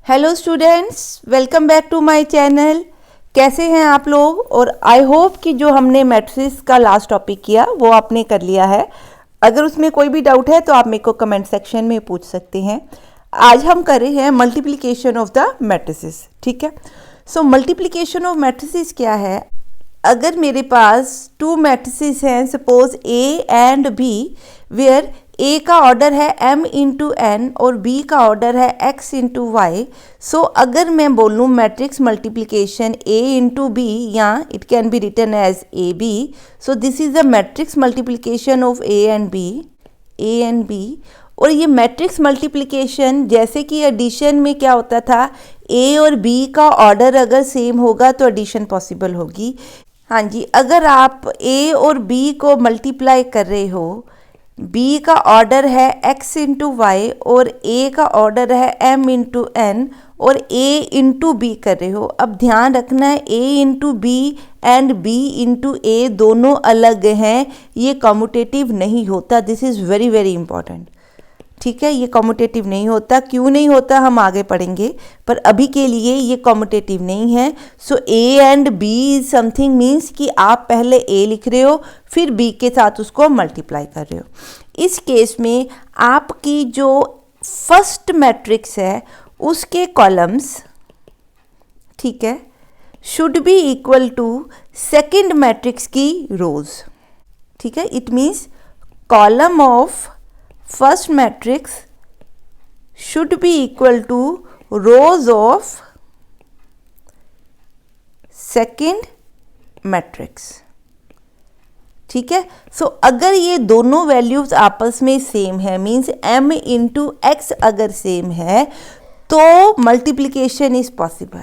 Hello students, welcome back to my channel. कैसे हैं आप लोग? और आई होप कि जो हमने मैट्रिक्स का लास्ट टॉपिक किया वो आपने कर लिया है। अगर उसमें कोई भी डाउट है तो आप मेरे को कमेंट सेक्शन में पूछ सकते हैं। आज हम कर रहे हैं मल्टीप्लिकेशन ऑफ द मैट्रिसेस। ठीक है, सो मल्टीप्लिकेशन ऑफ मैट्रिसेस क्या है? अगर मेरे पास टू मैट्रिसेस हैं, suppose A and B, where A का ऑर्डर है m इंटू एन और b का ऑर्डर है x इंटू वाई। सो अगर मैं बोलूँ matrix multiplication a into B, या it can be written as A B. So this is the matrix multiplication of a and b। और ये matrix multiplication जैसे कि एडिशन में क्या होता था, a और b का ऑर्डर अगर सेम होगा तो एडिशन पॉसिबल होगी। हाँ जी, अगर आप a और b को मल्टीप्लाई कर रहे हो, b का ऑर्डर है x इंटू वाई और a का ऑर्डर है m इंटू एन और a इंटू बी कर रहे हो। अब ध्यान रखना है a into b and b into a दोनों अलग हैं, ये कॉम्यूटेटिव नहीं होता। This is very very important. ठीक है, ये कॉम्यूटेटिव नहीं होता। क्यों नहीं होता हम आगे पढ़ेंगे, पर अभी के लिए ये कॉम्यूटेटिव नहीं है। So a and b is something means कि आप पहले a लिख रहे हो फिर b के साथ उसको मल्टीप्लाई कर रहे हो। इस केस में आपकी जो फर्स्ट मैट्रिक्स है उसके कॉलम्स, ठीक है, should be equal to second matrix की रोज। ठीक है, it means column of first matrix should be equal to rows of second matrix। ठीक है, सो अगर ये दोनों वैल्यूज आपस में सेम है, मीन्स m इंटू एक्स अगर सेम है तो मल्टीप्लिकेशन इज पॉसिबल।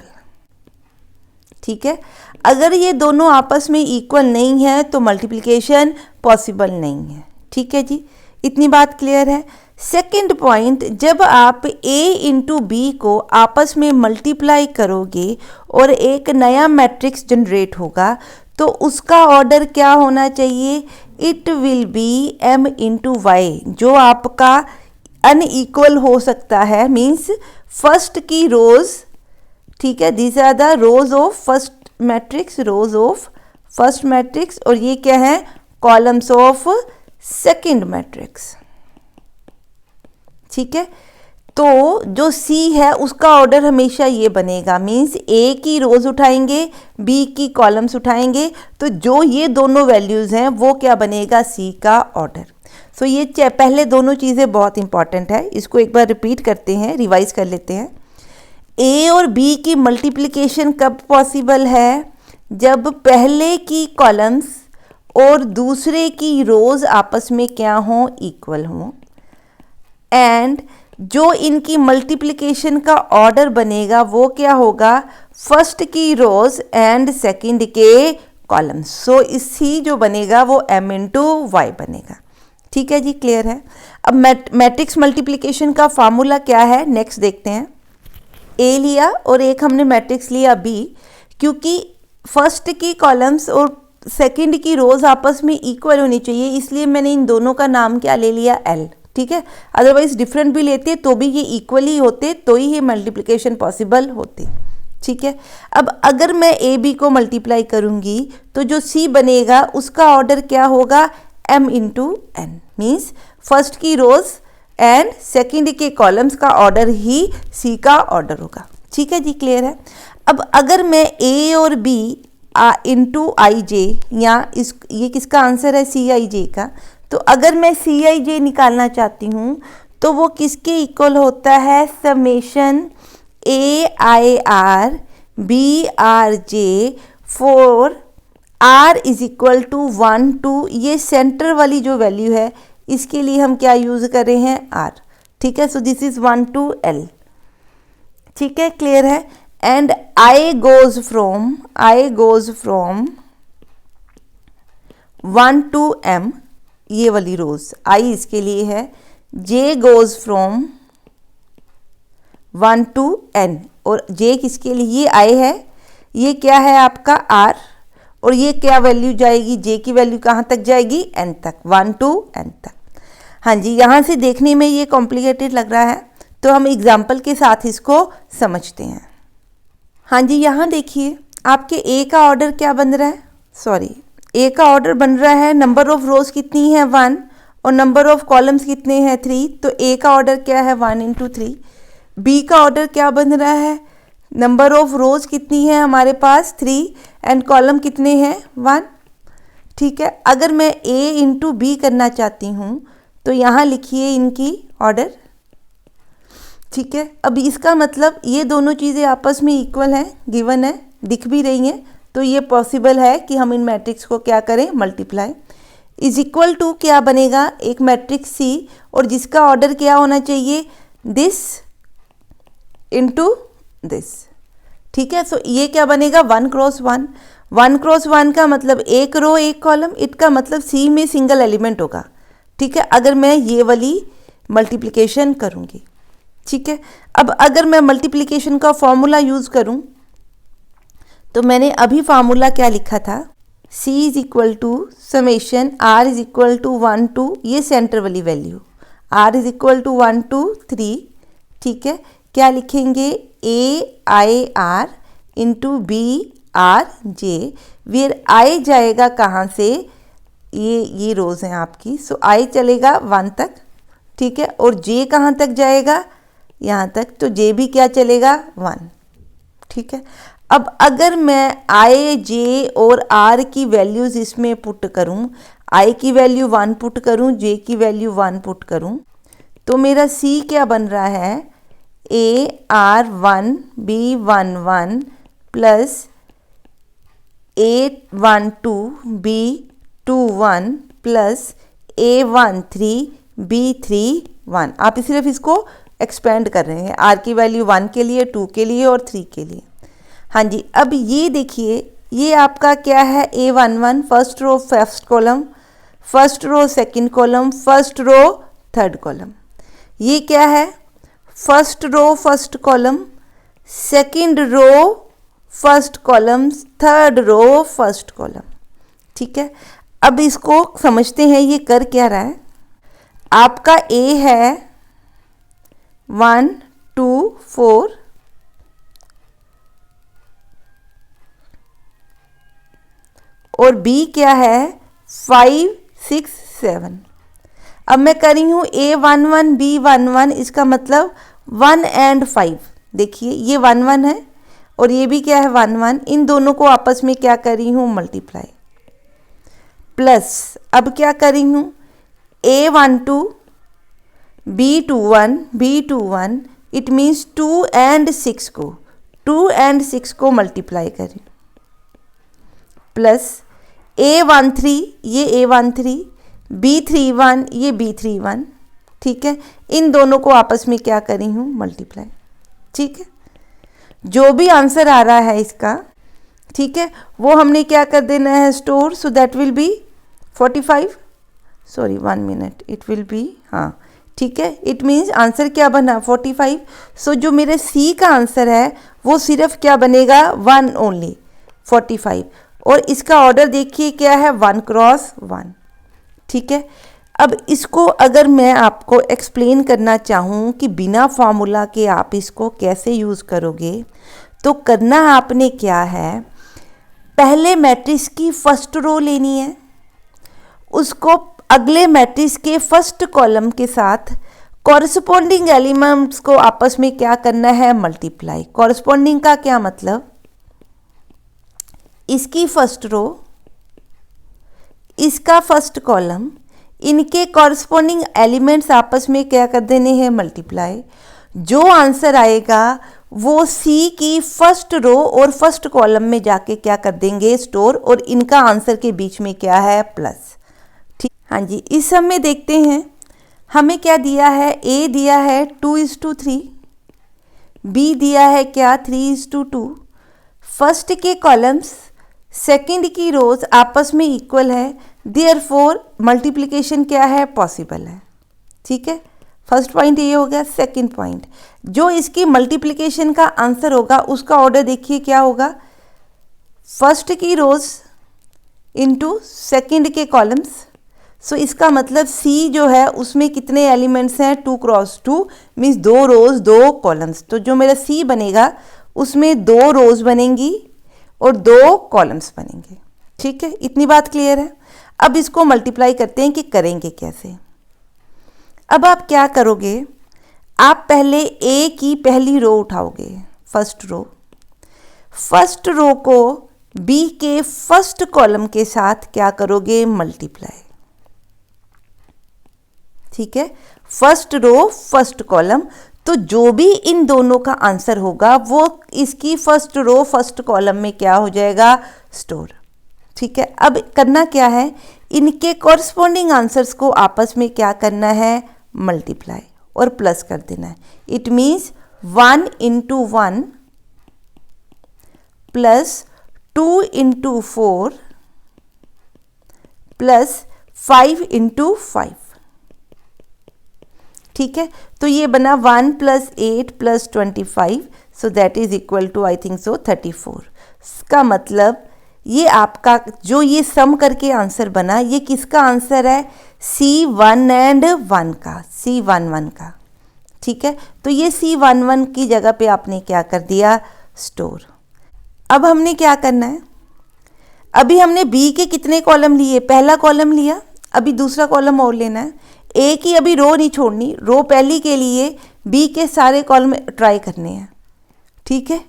ठीक है, अगर ये दोनों आपस में इक्वल नहीं है तो मल्टीप्लिकेशन पॉसिबल नहीं है। ठीक है जी, इतनी बात क्लियर है। सेकंड पॉइंट, जब आप a इंटू बी को आपस में मल्टीप्लाई करोगे और एक नया मैट्रिक्स जनरेट होगा तो उसका ऑर्डर क्या होना चाहिए? It will be m into y, जो आपका अनइक्वल हो सकता है, मीन्स फर्स्ट की रोज। ठीक है, these are the rows of first matrix, rows of first matrix, और ये क्या है? Columns of second matrix. ठीक है, तो जो C है उसका ऑर्डर हमेशा ये बनेगा, मीन्स A की रोज उठाएंगे B की कॉलम्स उठाएंगे, तो जो ये दोनों वैल्यूज़ हैं वो क्या बनेगा? C का ऑर्डर। सो ये पहले दोनों चीज़ें बहुत इंपॉर्टेंट है, इसको एक बार रिपीट करते हैं, रिवाइज कर लेते हैं। A और B की मल्टीप्लिकेशन कब पॉसिबल है? जब पहले की कॉलम्स और दूसरे की रोज आपस में क्या हों? इक्वल हों। एंड जो इनकी मल्टीप्लिकेशन का ऑर्डर बनेगा वो क्या होगा? फर्स्ट की रोज एंड सेकंड के कॉलम्स। सो इसी जो बनेगा वो m इंटू वाई बनेगा। ठीक है जी, क्लियर है। अब मैट्रिक्स मल्टीप्लिकेशन का फार्मूला क्या है, नेक्स्ट देखते हैं। a लिया और एक हमने मैट्रिक्स लिया b, क्योंकि फर्स्ट की कॉलम्स और सेकंड की रोज आपस में इक्वल होनी चाहिए, इसलिए मैंने इन दोनों का नाम क्या ले लिया? L। ठीक है, अदरवाइज डिफरेंट भी लेते तो भी ये इक्वल ही होते, तो ही ये मल्टीप्लिकेशन पॉसिबल होती। ठीक है, अब अगर मैं ए बी को मल्टीप्लाई करूंगी तो जो C बनेगा उसका ऑर्डर क्या होगा? m into n, means first की रोज एंड सेकेंड के कॉलम्स का ऑर्डर ही C का ऑर्डर होगा। ठीक है जी, क्लियर है। अब अगर मैं A और B इंटू आई जे, या ये किसका आंसर है? सी आई जे का। तो अगर मैं सी आई जे निकालना चाहती हूँ तो वो किसके इक्वल होता है? Summation a i r b r j for r is equal to 1 to, ये सेंटर वाली जो वैल्यू है इसके लिए हम क्या यूज कर रहे हैं? आर। ठीक है, so this is 1 to l. ठीक है, क्लियर है। And I goes from 1 to m, ये वाली रोज I इसके लिए है। J goes from 1 to n, और J किसके लिए? ये I है, ये क्या है आपका? R, और ये क्या वैल्यू जाएगी? J की वैल्यू कहाँ तक जाएगी? n तक, 1 to n तक। हाँ जी, यहाँ से देखने में ये कॉम्प्लिकेटेड लग रहा है तो हम एग्जाम्पल के साथ इसको समझते हैं। हाँ जी, यहाँ देखिए आपके ए का ऑर्डर क्या बन रहा है, सॉरी ए का ऑर्डर बन रहा है, नंबर ऑफ रोज कितनी है 1 और नंबर ऑफ कॉलम्स कितने हैं 3, तो ए का ऑर्डर क्या है 1 इंटू 3। बी का ऑर्डर क्या बन रहा है, नंबर ऑफ रोज कितनी है हमारे पास 3 एंड कॉलम कितने हैं 1। ठीक है, अगर मैं ए इंटू बी करना चाहती हूँ तो यहाँ लिखिए इनकी ऑर्डर। ठीक है, अब इसका मतलब ये दोनों चीज़ें आपस में इक्वल हैं, गिवन है, दिख भी रही हैं, तो ये पॉसिबल है कि हम इन मैट्रिक्स को क्या करें, मल्टीप्लाई। इज इक्वल टू क्या बनेगा, एक मैट्रिक्स सी और जिसका ऑर्डर क्या होना चाहिए, दिस इंटू दिस। ठीक है, सो ये क्या बनेगा 1 क्रॉस 1। 1 क्रॉस 1 का मतलब एक रो एक कॉलम, इसका मतलब सी में सिंगल एलिमेंट होगा। ठीक है, अगर मैं ये वाली मल्टीप्लिकेशन करूँगी। ठीक है, अब अगर मैं मल्टीप्लिकेशन का फॉर्मूला यूज़ करूं तो मैंने अभी फार्मूला क्या लिखा था, c is equal to summation r is equal to 1 to ये सेंटर वाली value r is equal to 1 to 3। ठीक है, क्या लिखेंगे a i r into b r j, where i जाएगा कहाँ से, ये रोज हैं आपकी, सो i चलेगा 1 तक। ठीक है, और j कहाँ तक जाएगा, यहाँ तक, तो j भी क्या चलेगा 1। ठीक है, अब अगर मैं i j और r की वैल्यूज़ इसमें पुट करूँ, i की वैल्यू 1 पुट करूँ, j की वैल्यू 1 पुट करूँ, तो मेरा c क्या बन रहा है, a r 1 b 1 1 plus a 1 2 b 2 1 plus a 1 3 b 3 1। आप सिर्फ इसको एक्सपेंड कर रहे हैं, r की वैल्यू 1 के लिए, 2 के लिए और 3 के लिए। हाँ जी, अब ये देखिए ये आपका क्या है, A11 first row first column, first row second column, first row third column. ये क्या है, first row first column, second row first column, third row first column. ठीक है, अब इसको समझते हैं ये कर क्या रहा है। आपका A है 1 2 4 और B क्या है 5 6 7। अब मैं कर रही हूँ A11 B11, इसका मतलब 1 एंड 5। देखिए ये 1 1 है और ये भी क्या है 1 1, इन दोनों को आपस में क्या कर रही हूँ मल्टीप्लाई, प्लस अब क्या कर रही हूँ A12 B21 B21, it means 2 and 6 को मल्टीप्लाई करें, प्लस A13 ये A13 B31 ये B31। ठीक है, इन दोनों को आपस में क्या करी हूँ मल्टीप्लाई। ठीक है, जो भी आंसर आ रहा है इसका, ठीक है, वो हमने क्या कर देना है store, so that will be 45, sorry 1 minute, it will B, हाँ ठीक है, इट मीन्स आंसर क्या बना 45। सो जो मेरे सी का आंसर है वो सिर्फ क्या बनेगा 1 ओनली 45, और इसका ऑर्डर देखिए क्या है 1 क्रॉस 1। ठीक है, अब इसको अगर मैं आपको एक्सप्लेन करना चाहूँ कि बिना फार्मूला के आप इसको कैसे यूज़ करोगे, तो करना आपने क्या है, पहले मैट्रिक्स की फर्स्ट रो लेनी है, उसको अगले मैट्रिक्स के फर्स्ट कॉलम के साथ कॉरस्पॉन्डिंग एलिमेंट्स को आपस में क्या करना है मल्टीप्लाई। कॉरस्पॉन्डिंग का क्या मतलब, इसकी फर्स्ट रो, इसका फर्स्ट कॉलम, इनके कॉरस्पॉन्डिंग एलिमेंट्स आपस में क्या कर देने हैं मल्टीप्लाई। जो आंसर आएगा वो सी की फर्स्ट रो और फर्स्ट कॉलम में जाके क्या कर देंगे स्टोर, और इनका आंसर के बीच में क्या है प्लस। ठीक, हाँ जी, इस सब में देखते हैं हमें क्या दिया है, ए दिया है 2:3, बी दिया है क्या 3:2, फर्स्ट के कॉलम्स सेकंड की रोज आपस में इक्वल है, देयरफॉर मल्टीप्लिकेशन क्या है पॉसिबल है। ठीक है, फर्स्ट पॉइंट ये हो गया। सेकंड पॉइंट, जो इसकी मल्टीप्लिकेशन का आंसर होगा उसका ऑर्डर देखिए क्या होगा, फर्स्ट की रोज इनटू सेकंड के कॉलम्स, सो इसका मतलब सी जो है उसमें कितने एलिमेंट्स हैं, 2 क्रॉस 2 मीन्स 2 रोज 2 कॉलम्स। तो जो मेरा सी बनेगा उसमें 2 रोज बनेंगी और 2 कॉलम्स बनेंगे। ठीक है, इतनी बात क्लियर है। अब इसको मल्टीप्लाई करते हैं कि करेंगे कैसे। अब आप क्या करोगे, आप पहले ए की पहली रो उठाओगे, फर्स्ट रो को बी के फर्स्ट कॉलम के साथ क्या करोगे, मल्टीप्लाई। ठीक है, फर्स्ट रो फर्स्ट कॉलम, तो जो भी इन दोनों का आंसर होगा वो इसकी फर्स्ट रो फर्स्ट कॉलम में क्या हो जाएगा, स्टोर। ठीक है, अब करना क्या है, इनके कॉरस्पॉन्डिंग आंसर्स को आपस में क्या करना है, मल्टीप्लाई और प्लस कर देना है। It means 1 into 1 plus 2 into 4 plus 5 into 5। ठीक है, तो ये बना 1 + 8 + 25, so that is equal to I think so 34। इसका मतलब ये आपका जो ये सम करके आंसर बना, ये किसका आंसर है, C1 and 1 का, C11 का। ठीक है, तो ये C11 की जगह पे आपने क्या कर दिया, स्टोर। अब हमने क्या करना है, अभी हमने B के कितने कॉलम लिए, पहला कॉलम लिया, अभी दूसरा कॉलम और लेना है। ए की अभी रो नहीं छोड़नी, रो पहली के लिए बी के सारे कॉलम ट्राई करने हैं। ठीक है,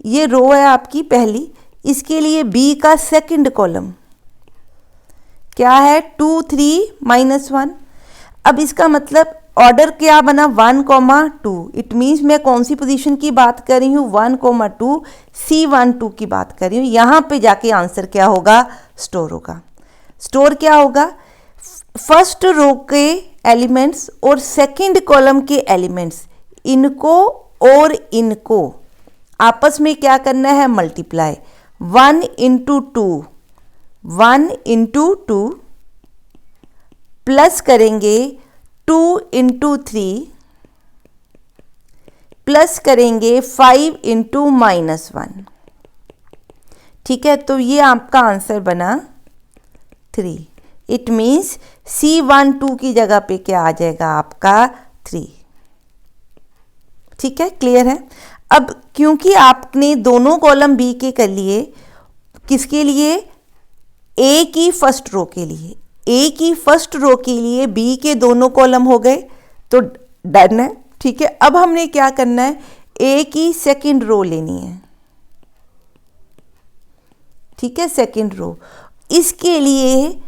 ये रो है आपकी पहली, इसके लिए बी का सेकंड कॉलम क्या है, 2 3 -1। अब इसका मतलब ऑर्डर क्या बना, 1, 2। इट मीन्स मैं कौन सी पोजीशन की बात कर रही हूँ, 1, 2 C12 की बात कर रही हूँ। यहाँ पे जाके आंसर क्या होगा, स्टोर होगा। स्टोर क्या होगा, फर्स्ट रो के एलिमेंट्स और सेकंड कॉलम के एलिमेंट्स, इनको और इनको आपस में क्या करना है, मल्टीप्लाई। 1 into 2 प्लस करेंगे 2 into 3 प्लस करेंगे 5 into -1। ठीक है, तो ये आपका आंसर बना 3। इट मीन्स C12 की जगह पे क्या आ जाएगा आपका 3। ठीक है, क्लियर है। अब क्योंकि आपने दोनों कॉलम बी के कर लिए, किसके लिए, ए की फर्स्ट रो के लिए, ए की फर्स्ट रो के लिए बी के दोनों कॉलम हो गए, तो डन है। ठीक है, अब हमने क्या करना है, ए की सेकंड रो लेनी है। ठीक है, सेकंड रो, इसके लिए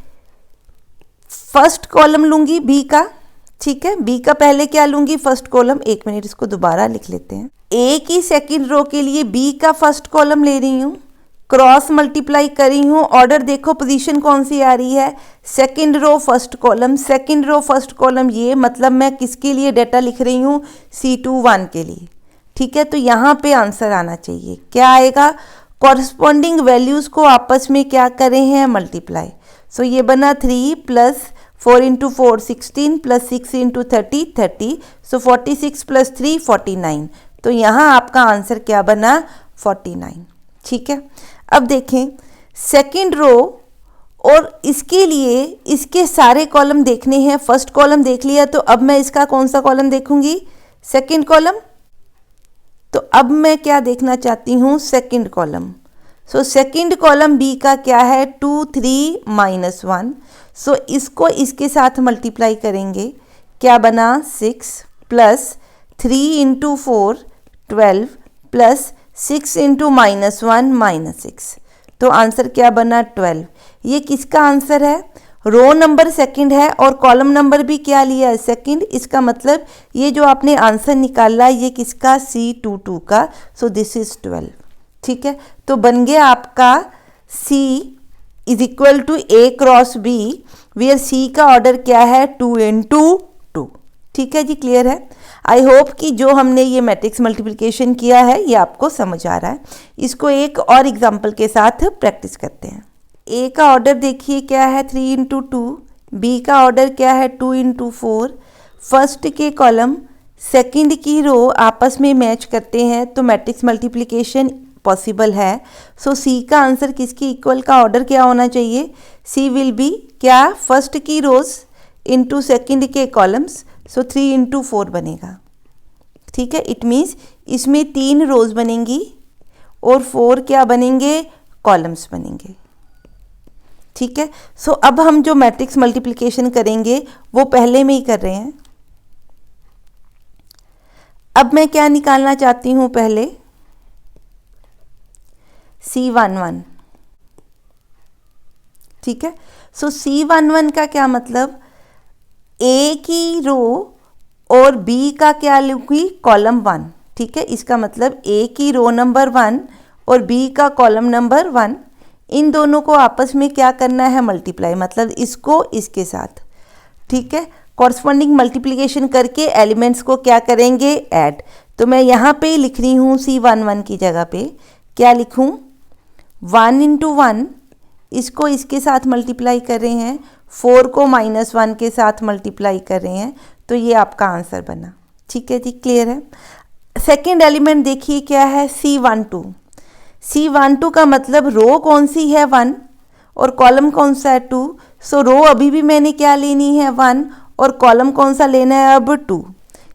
फर्स्ट कॉलम लूंगी बी का। ठीक है, बी का पहले क्या लूंगी, फर्स्ट कॉलम। 1 मिनट, इसको दोबारा लिख लेते हैं। ए की सेकंड रो के लिए बी का फर्स्ट कॉलम ले रही हूँ, क्रॉस मल्टीप्लाई कर रही हूँ। ऑर्डर देखो, पोजीशन कौन सी आ रही है, second row first column, second row first column. ये मतलब मैं किसके लिए डाटा लिख रही हूँ, C21 के लिए। ठीक है, तो यहाँ पे आंसर आना चाहिए, क्या आएगा, कॉरस्पॉन्डिंग वैल्यूज़ को आपस में क्या करें हैं, मल्टीप्लाई। सो ये बना 3 + 4 into 4 16 + 6 into 30 30, सो 46 + 3 49। तो यहाँ आपका आंसर क्या बना, 49। ठीक है, अब देखें सेकंड रो, और इसके लिए इसके सारे कॉलम देखने हैं। फर्स्ट कॉलम देख लिया, तो अब मैं इसका कौन सा कॉलम देखूंगी, सेकंड कॉलम। तो अब मैं क्या देखना चाहती हूँ, second column. So second column B का क्या है, 2 3 -1। सो इसको इसके साथ मल्टीप्लाई करेंगे, क्या बना, 6 + 3 into 4 12 + 6 into -1 -6। तो आंसर क्या बना, 12। ये किसका आंसर है, रो नंबर सेकंड है और कॉलम नंबर भी क्या लिया है, सेकंड। इसका मतलब ये जो आपने आंसर निकाला ये किसका, C22 का। So this is 12। ठीक है, तो बन गया आपका C is equal to A cross B, where C का ऑर्डर क्या है, 2 into 2। ठीक है जी, क्लियर है। आई होप कि जो हमने ये मैट्रिक्स मल्टीप्लिकेशन किया है ये आपको समझ आ रहा है। इसको एक और एग्जाम्पल के साथ प्रैक्टिस करते हैं। ए का ऑर्डर देखिए क्या है, 3 into 2। बी का ऑर्डर क्या है, 2 into 4। फर्स्ट के कॉलम सेकंड की रो आपस में मैच करते हैं, तो मैट्रिक्स मल्टीप्लिकेशन पॉसिबल है। सो सी का आंसर किसके इक्वल का ऑर्डर क्या होना चाहिए, सी विल बी क्या, फर्स्ट की रोज इंटू सेकेंड के कॉलम्स, सो 3 इंटू 4 बनेगा। ठीक है, इट मीन्स इसमें 3 रोज बनेंगी और 4 क्या बनेंगे, कॉलम्स बनेंगे। ठीक है, सो अब हम जो मैट्रिक्स मल्टीप्लिकेशन करेंगे वो पहले में ही कर रहे हैं। अब मैं क्या निकालना चाहती हूं, पहले C11। ठीक है, सो C11 का क्या मतलब, ए की रो और बी का क्या लिखूंगी, कॉलम 1। ठीक है, इसका मतलब ए की रो नंबर 1 और बी का कॉलम नंबर 1, इन दोनों को आपस में क्या करना है, मल्टीप्लाई, मतलब इसको इसके साथ। ठीक है, कॉरस्पॉन्डिंग मल्टीप्लिकेशन करके एलिमेंट्स को क्या करेंगे, ऐड। तो मैं यहाँ पे लिख रही हूँ C11 की जगह पे क्या लिखूँ, 1 इंटू 1, इसको इसके साथ मल्टीप्लाई कर रहे हैं, 4 को -1 के साथ मल्टीप्लाई कर रहे हैं, तो ये आपका आंसर बना। ठीक है जी, क्लियर है। सेकेंड एलिमेंट देखिए क्या है, C12। C12 का मतलब रो कौन सी है, 1, और कॉलम कौन सा है, 2। सो रो अभी भी मैंने क्या लेनी है, 1, और कॉलम कौन सा लेना है, अब 2।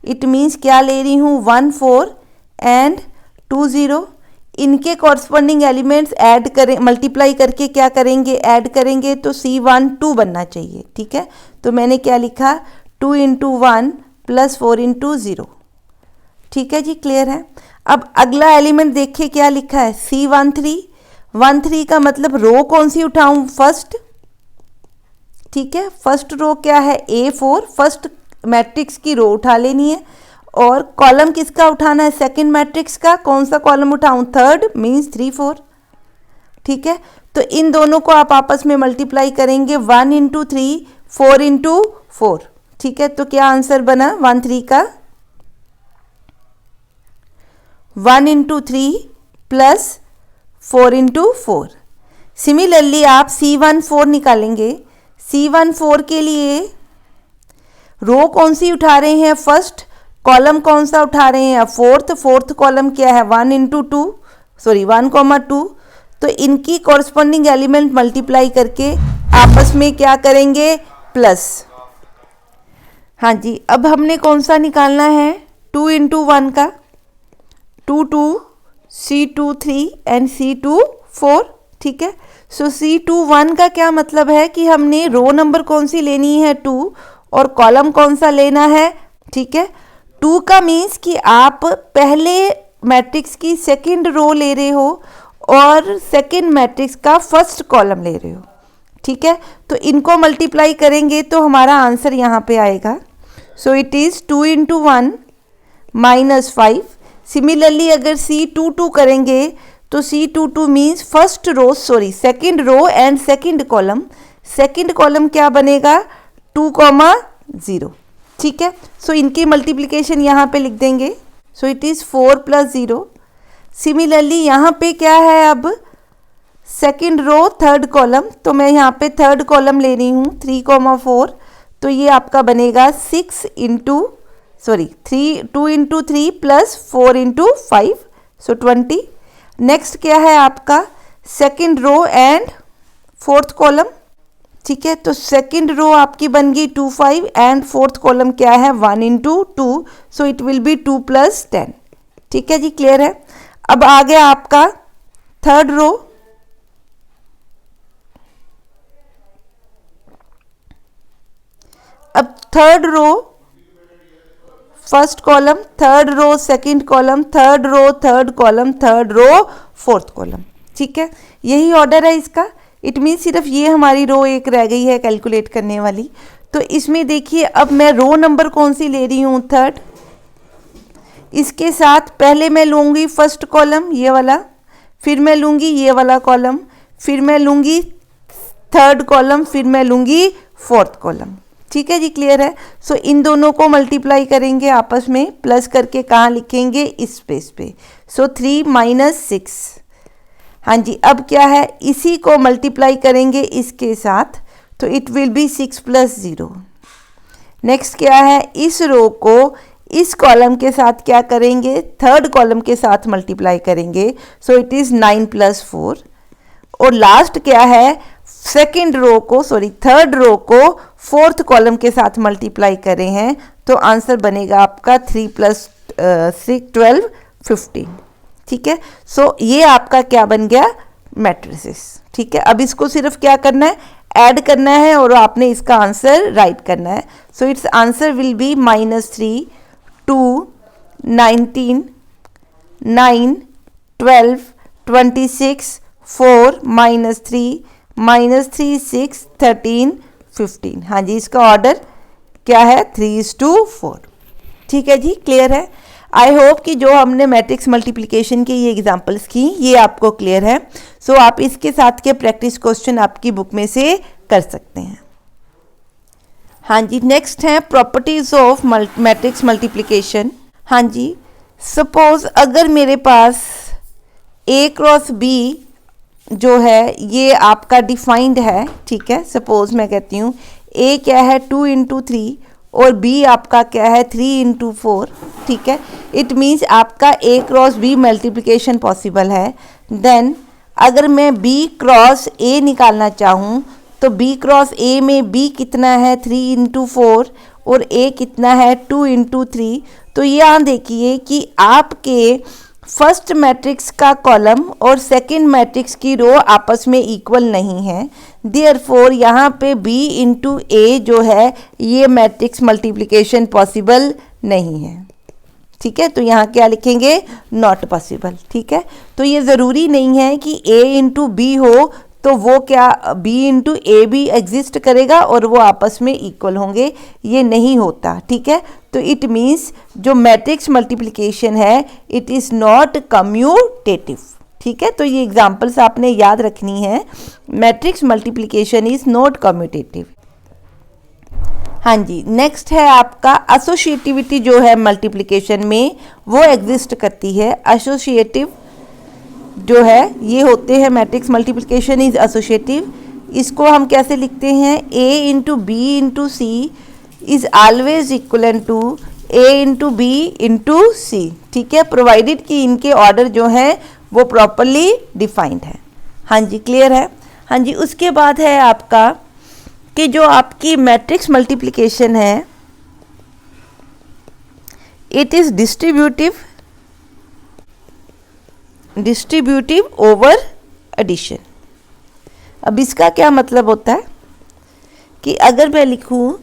इट मीन्स क्या ले रही हूँ, 1 4 एंड 2 0। इनके कॉरस्पॉन्डिंग एलिमेंट्स ऐड करें, मल्टीप्लाई करके क्या करेंगे, ऐड करेंगे, तो C12 बनना चाहिए। ठीक है, तो मैंने क्या लिखा, 2 इंटू 1 प्लस 4 इंटू 0। ठीक है जी, क्लियर है। अब अगला एलिमेंट देखिए क्या लिखा है, C13। 13 का मतलब रो कौन सी उठाऊं, फर्स्ट। ठीक है, फर्स्ट रो क्या है, A4, फर्स्ट मैट्रिक्स की रो उठा लेनी है, और कॉलम किसका उठाना है, सेकंड मैट्रिक्स का। कौन सा कॉलम उठाऊं, थर्ड, मीन्स 3 4। ठीक है, तो इन दोनों को आप आपस में मल्टीप्लाई करेंगे, 1 इंटू 3, 4 इंटू 4। ठीक है, तो क्या आंसर बना 13 का, 1 इंटू 3 प्लस 4 इंटू 4। सिमिलरली आप C14 निकालेंगे। C14 के लिए रो कौन सी उठा रहे हैं, फर्स्ट, कॉलम कौन सा उठा रहे हैं, फोर्थ कॉलम क्या है, 1 इंटू 2, सॉरी 1,2। तो इनकी कॉरस्पॉन्डिंग एलिमेंट मल्टीप्लाई करके आपस में क्या करेंगे, प्लस। हाँ जी, अब हमने कौन सा निकालना है, 2 इंटू 1 का, 2 2, C23 एंड C24। ठीक है, सो C21 का क्या मतलब है कि हमने रो नंबर कौन सी लेनी है, 2, और कॉलम कौन सा लेना है। ठीक है, 2 का मीन्स कि आप पहले मैट्रिक्स की सेकंड रो ले रहे हो और सेकंड मैट्रिक्स का फर्स्ट कॉलम ले रहे हो। ठीक है, तो इनको मल्टीप्लाई करेंगे तो हमारा आंसर यहाँ पे आएगा। So it is 2 into 1 minus 5। Similarly अगर C22 करेंगे तो C22 means first row, sorry second row and second column. Second column क्या बनेगा, 2,0। ठीक है, सो इनकी मल्टीप्लिकेशन यहाँ पे लिख देंगे। सो इट इज़ 4 प्लस 0। सिमिलरली यहाँ पे क्या है, अब सेकंड रो थर्ड कॉलम, तो मैं यहाँ पे थर्ड कॉलम ले रही हूँ, 3,4। तो ये आपका बनेगा 6 into, sorry 2 into 3 plus 4 into 5, so 20। Next क्या है आपका, second row and fourth column. ठीक है, तो सेकंड रो आपकी बन गई 2 5 एंड फोर्थ कॉलम क्या है, 1 into 2, so it will B 2 plus 10। ठीक है जी, क्लियर है। अब आ गया आपका थर्ड रो। अब third row first column, third row second column, third row third column, third row fourth column. ठीक है, यही ऑर्डर है इसका। इट मीन्स सिर्फ ये हमारी रो एक रह गई है कैलकुलेट करने वाली। तो इसमें देखिए अब मैं रो नंबर कौन सी ले रही हूँ, थर्ड। इसके साथ पहले मैं लूँगी फर्स्ट कॉलम ये वाला, फिर मैं लूँगी ये वाला कॉलम, फिर मैं लूँगी थर्ड कॉलम, फिर मैं लूँगी फोर्थ कॉलम। ठीक है जी, क्लियर है। सो इन दोनों को मल्टीप्लाई करेंगे आपस में, प्लस करके कहाँ लिखेंगे, इस स्पेस पे। सो 3 माइनस 6। हाँ जी, अब क्या है, इसी को मल्टीप्लाई करेंगे इसके साथ, तो it will B 6 plus 0। Next क्या है, इस रो को इस कॉलम के साथ क्या करेंगे, थर्ड कॉलम के साथ मल्टीप्लाई करेंगे, सो इट इज़ 9 + 4। और लास्ट क्या है, थर्ड रो को फोर्थ कॉलम के साथ मल्टीप्लाई कर रहे हैं, तो आंसर बनेगा आपका 3 + 6 12 15। ठीक है, सो ये आपका क्या बन गया, मैट्रिसेस। ठीक है, अब इसको सिर्फ क्या करना है, ऐड करना है और आपने इसका आंसर राइट करना है। So it's answer will be -3 2 19 9 12 26 4 -3 -3 6 13 15। हाँ जी, इसका ऑर्डर क्या है, 3:4। ठीक है जी, क्लियर है। आई होप कि जो हमने मैट्रिक्स मल्टीप्लिकेशन के ये एग्जांपल्स की ये आपको क्लियर है। सो आप इसके साथ के प्रैक्टिस क्वेश्चन आपकी बुक में से कर सकते हैं। हाँ जी, नेक्स्ट है प्रॉपर्टीज ऑफ मैट्रिक्स मल्टीप्लिकेशन। हाँ जी, सपोज अगर मेरे पास A क्रॉस B जो है ये आपका डिफाइंड है। ठीक है, सपोज मैं कहती हूँ A क्या है 2 × 3 और B आपका क्या है 3 × 4। ठीक है, इट मीन्स आपका A cross B multiplication possible है। देन अगर मैं B क्रॉस A निकालना चाहूँ तो B क्रॉस A में B कितना है 3 × 4 और A कितना है 2 × 3। तो यहाँ देखिए कि आपके फर्स्ट मैट्रिक्स का कॉलम और सेकंड मैट्रिक्स की रो आपस में इक्वल नहीं है। देयरफॉर यहाँ पे B × A जो है ये मैट्रिक्स मल्टीप्लिकेशन पॉसिबल नहीं है। ठीक है, तो यहाँ क्या लिखेंगे, नॉट पॉसिबल। ठीक है, तो ये ज़रूरी नहीं है कि A × B हो तो वो क्या B × A भी एग्जिस्ट करेगा और वो आपस में इक्वल होंगे, ये नहीं होता। ठीक है, तो इट मीन्स जो मैट्रिक्स मल्टीप्लिकेशन है इट इज़ नॉट कम्यूटेटिव। ठीक है, तो ये एग्जांपल्स आपने याद रखनी है। Matrix multiplication is not commutative. हाँ जी, नेक्स्ट है आपका एसोसिएटिविटी जो है मल्टीप्लिकेशन में वो एग्जिस्ट करती है। एसोसिएटिव जो है ये होते हैं, मैट्रिक्स मल्टीप्लिकेशन इज एसोसिएटिव। इसको हम कैसे लिखते हैं, A × B × C is always equal to A × B × C। ठीक है, प्रोवाइडेड कि इनके ऑर्डर जो हैं वो प्रॉपरली डिफाइंड है। हाँ जी, क्लियर है। हाँ जी, उसके बाद है आपका कि जो आपकी मैट्रिक्स मल्टीप्लिकेशन है it is distributive over addition. अब इसका क्या मतलब होता है कि अगर मैं लिखूं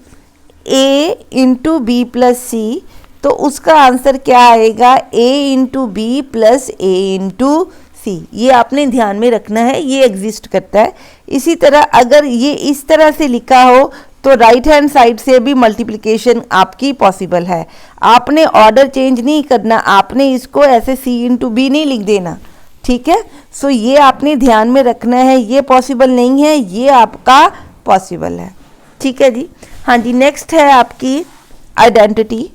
A × B + C तो उसका आंसर क्या आएगा, A × B + A × C। ये आपने ध्यान में रखना है, ये एग्जिस्ट करता है। इसी तरह अगर ये इस तरह से लिखा हो तो राइट हैंड साइड से भी मल्टीप्लिकेशन आपकी पॉसिबल है। आपने ऑर्डर चेंज नहीं करना, आपने इसको ऐसे C × B नहीं लिख देना। ठीक है, सो ये आपने ध्यान में रखना है, ये पॉसिबल नहीं है, ये आपका पॉसिबल है। ठीक है जी। हाँ जी, नेक्स्ट है आपकी आइडेंटिटी।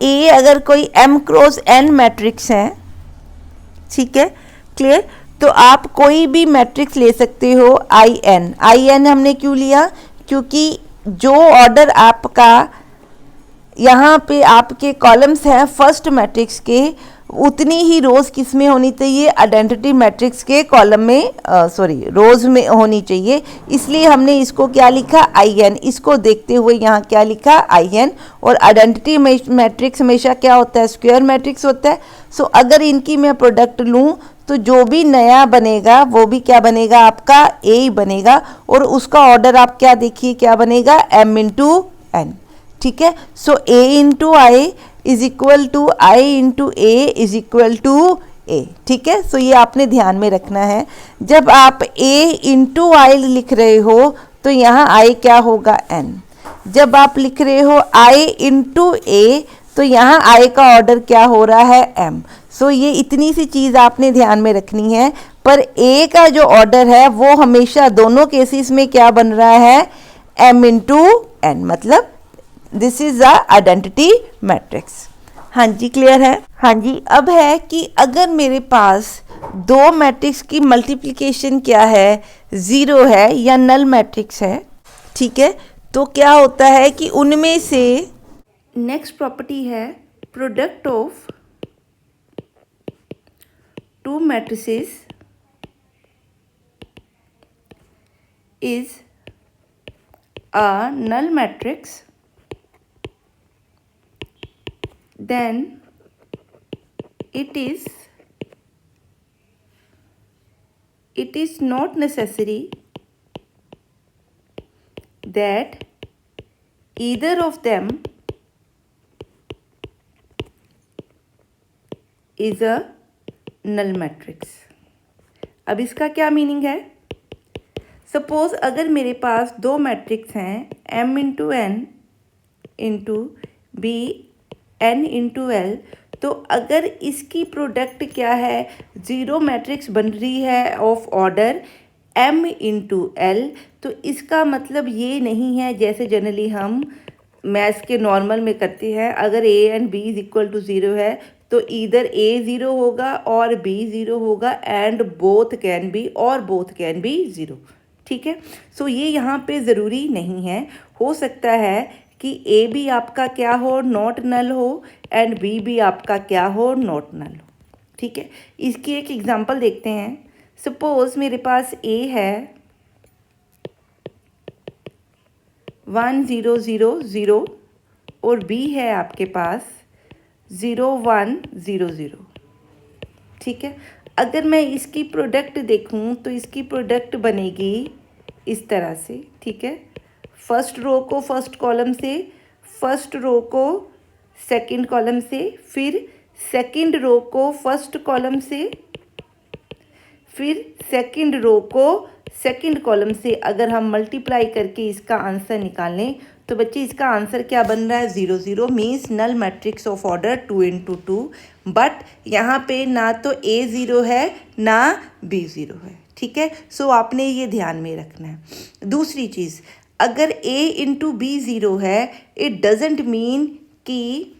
A अगर कोई M × N मैट्रिक्स है, ठीक है, क्लियर, तो आप कोई भी मैट्रिक्स ले सकते हो IN हमने क्यों लिया, क्योंकि जो ऑर्डर आपका यहाँ पे आपके कॉलम्स हैं फर्स्ट मैट्रिक्स के उतनी ही रोज़ किस में होनी चाहिए, आइडेंटिटी मैट्रिक्स के कॉलम में रोज़ में होनी चाहिए। इसलिए हमने इसको क्या लिखा IN। इसको देखते हुए यहाँ क्या लिखा IN। और आइडेंटिटी मैट्रिक्स हमेशा क्या होता है, स्क्वायर मैट्रिक्स होता है। सो अगर इनकी मैं प्रोडक्ट लूँ तो जो भी नया बनेगा वो भी क्या बनेगा, आपका A ही बनेगा। और उसका ऑर्डर आप क्या देखिए क्या बनेगा, M × N। ठीक है, so A × I is equal to I × A is equal to A। ठीक है, सो ये आपने ध्यान में रखना है। जब आप A × I लिख रहे हो तो यहाँ I क्या होगा, N। जब आप लिख रहे हो I × A तो यहाँ I का ऑर्डर क्या हो रहा है, M। सो ये इतनी सी चीज़ आपने ध्यान में रखनी है। पर A का जो ऑर्डर है वो हमेशा दोनों केसेस में क्या बन रहा है, M × N, मतलब this is a identity matrix. हाँ जी, क्लियर है। हाँ जी, अब है कि अगर मेरे पास दो मैट्रिक्स की मल्टीप्लिकेशन क्या है, 0 है या नल मैट्रिक्स है, ठीक है, तो क्या होता है कि उनमें से नेक्स्ट प्रॉपर्टी है product of to matrices is a null matrix, then it is not necessary that either of them is a null matrix. अब इसका क्या मीनिंग है? सपोज अगर मेरे पास दो मैट्रिक्स हैं m into n into b n into l, तो अगर इसकी प्रोडक्ट क्या है, ज़ीरो मैट्रिक्स बन रही है of order m into l, तो इसका मतलब ये नहीं है जैसे जनरली हम मैथ्स के नॉर्मल में करते हैं, अगर a and b is equal to zero है तो इधर a ज़ीरो होगा और b ज़ीरो होगा एंड बोथ कैन बी और बोथ कैन बी ज़ीरो। ठीक है, सो ये यहाँ पे ज़रूरी नहीं है, हो सकता है कि ए भी आपका क्या हो, नॉट नल हो, एंड बी भी आपका क्या हो, नॉट नल हो। ठीक है, इसकी एक एग्जांपल देखते हैं। सपोज मेरे पास ए है 1 0 0 0 और बी है आपके पास 0 1 0 0। ठीक है, अगर मैं इसकी प्रोडक्ट देखूं तो इसकी प्रोडक्ट बनेगी इस तरह से। ठीक है, फर्स्ट रो को फर्स्ट कॉलम से, फर्स्ट रो को सेकंड कॉलम से, फिर सेकंड रो को फर्स्ट कॉलम से, फिर सेकंड रो को सेकंड कॉलम से। अगर हम मल्टीप्लाई करके इसका आंसर निकालें तो बच्चे इसका आंसर क्या बन रहा है, 0 0 means null matrix of order 2 into 2। But यहाँ पे ना तो a 0 है ना b 0 है। ठीक है, सो आपने ये ध्यान में रखना है। दूसरी चीज़, अगर a इंटू बी 0 है, इट डजेंट मीन कि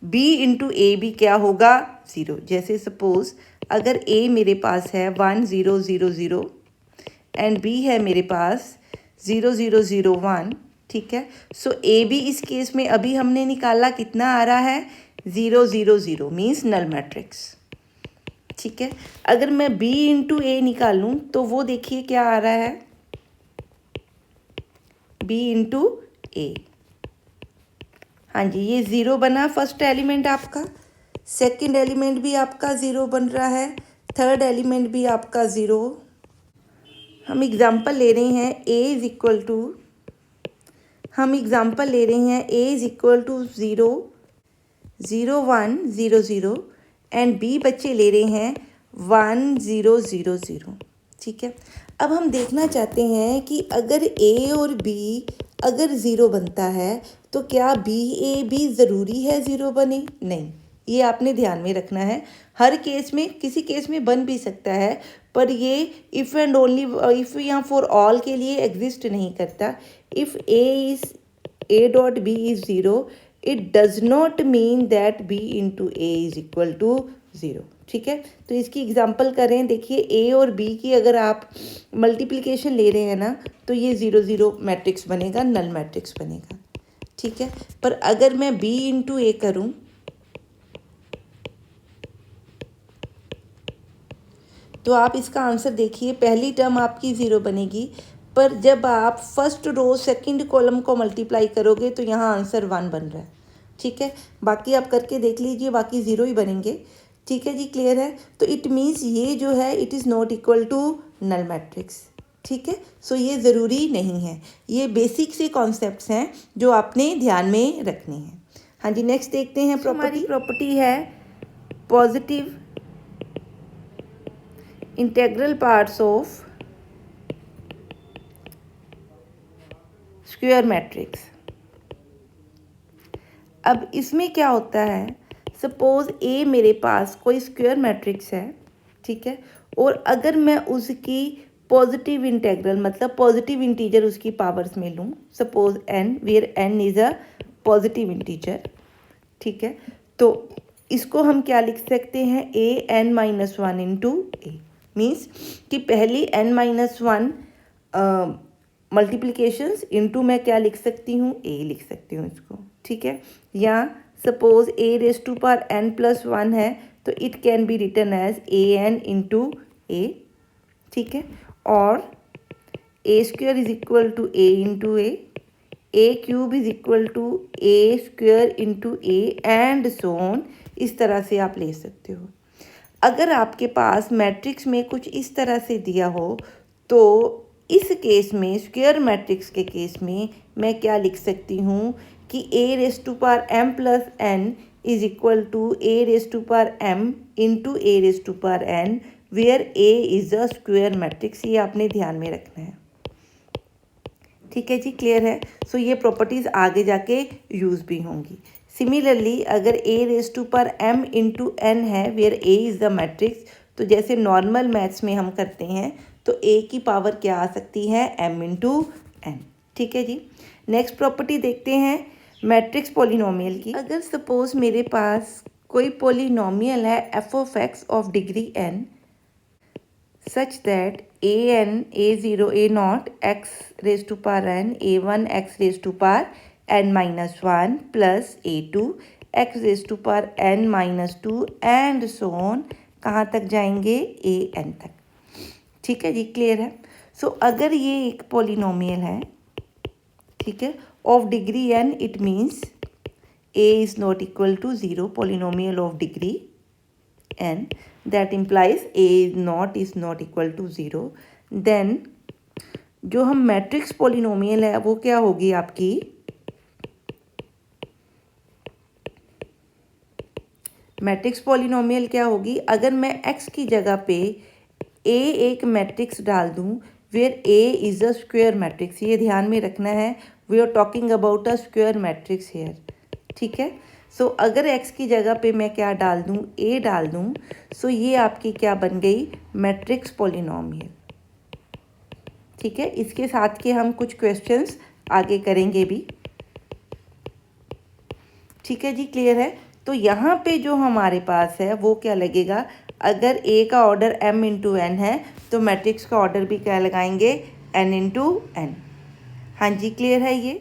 b इंटू ए भी क्या होगा, 0। जैसे सपोज अगर a मेरे पास है 1 0 0 0 एंड b है मेरे पास 0 0 0 1। ठीक है, सो ए भी इस केस में अभी हमने निकाला कितना आ रहा है, 0 0 0 मीन्स नल मैट्रिक्स। ठीक है, अगर मैं b इंटू ए निकालूं तो वो देखिए क्या आ रहा है, b इंटू ए। हाँ जी, ये 0 बना फर्स्ट एलिमेंट आपका, सेकंड एलिमेंट भी आपका 0 बन रहा है, थर्ड एलिमेंट भी आपका 0। हम एग्जांपल ले रहे हैं a इज इक्वल टू, हम एग्जांपल ले रहे हैं a is equal to 0 0 1 0 0 and b बच्चे ले रहे हैं 1 0 0 0। ठीक है, अब हम देखना चाहते हैं कि अगर a और b अगर 0 बनता है तो क्या b a b ज़रूरी है 0 बने, नहीं। ये आपने ध्यान में रखना है। हर केस में, किसी केस में बन भी सकता है, पर ये इफ़ एंड ओनली इफ़ या फॉर ऑल के लिए एग्जिस्ट नहीं करता। If a dot b is 0, it does not mean that b into a is equal to 0। ठीक है, तो इसकी एग्जांपल करें। देखिए a और b की अगर आप मल्टीप्लिकेशन ले रहे हैं ना तो ये 0 0 मैट्रिक्स बनेगा, नल मैट्रिक्स बनेगा। ठीक है, पर अगर मैं b इंटू ए करूँ तो आप इसका आंसर देखिए, पहली टर्म आपकी 0 बनेगी, पर जब आप फर्स्ट रो सेकंड कॉलम को मल्टीप्लाई करोगे तो यहाँ आंसर 1 बन रहा है। ठीक है, बाकी आप करके देख लीजिए, बाकी 0 ही बनेंगे। ठीक है जी, क्लियर है। तो इट मीन्स ये जो है it is not equal to null matrix. ठीक है, सो ये ज़रूरी नहीं है। ये बेसिक से कॉन्सेप्ट्स हैं जो आपने ध्यान में रखने हैं। हाँ जी, नेक्स्ट देखते हैं प्रॉपर्टी है positive integral parts of square matrix. अब इसमें क्या होता है, सपोज ए मेरे पास कोई स्क्वायर मैट्रिक्स है। ठीक है, और अगर मैं उसकी पॉजिटिव इंटेग्रल मतलब पॉजिटिव इंटीजर उसकी पावर्स में लूँ, suppose n where n is a positive integer. ठीक है, तो इसको हम क्या लिख सकते हैं, a n minus 1 into A, means कि पहली n माइनस 1 मल्टीप्लिकेशंस इंटू मैं क्या लिख सकती हूँ, a लिख सकती हूँ इसको। ठीक है। या suppose a raise to power n+1 है तो it can be written as an into A, ठीक है। और a² is equal to a into a³ is equal to a² into A and so on. इस तरह से आप ले सकते हो। अगर आपके पास मैट्रिक्स में कुछ इस तरह से दिया हो तो इस केस में, स्क्वायर मैट्रिक्स के केस में, मैं क्या लिख सकती हूँ कि a raise to power m+n is equal to a raise to power m into a raise to power n where a is a square matrix. ये आपने ध्यान में रखना है, ठीक है जी, क्लियर है। सो ये प्रॉपर्टीज़ आगे जाके यूज़ भी होंगी। सिमिलरली अगर a raise to power m into n है where a is the matrix, तो जैसे नॉर्मल मैथ्स में हम करते हैं तो a की पावर क्या आ सकती है, m इंटू n, ठीक है जी। नेक्स्ट प्रॉपर्टी देखते हैं मैट्रिक्स पॉलिनोमियल की। अगर सपोज मेरे पास कोई पॉलिनोमियल है f(x) of degree n such that a(n), a0, a0 x raised to power n, a1 x raised to power n-1 plus a2 x raised to power n-2 and so on, कहाँ तक जाएंगे, an तक, ठीक है जी, clear है। सो अगर ये एक पॉलिनोमियल है, ठीक है, of degree n, it means a is not equal to 0, polynomial of degree n, that implies a is not equal to 0, then जो हम मैट्रिक्स पॉलिनोमियल है वो क्या होगी आपकी, मैट्रिक्स पॉलिनोमियल क्या होगी, अगर मैं x की जगह पे a एक मैट्रिक्स डाल दूं where a is a square matrix. ये ध्यान में रखना है, we are talking about a square matrix here, ठीक है। सो अगर x की जगह पे मैं क्या डाल दूं, a डाल दूं, सो ये आपकी क्या बन गई, मैट्रिक्स पॉलिनोमियल, ठीक है। इसके साथ के हम कुछ क्वेश्चंस आगे करेंगे भी, ठीक है जी, क्लियर है। तो यहाँ पे जो हमारे पास है वो क्या लगेगा, अगर a का ऑर्डर m इंटू n है तो मैट्रिक्स का ऑर्डर भी क्या लगाएंगे, n इंटू n। हाँ जी, क्लियर है ये।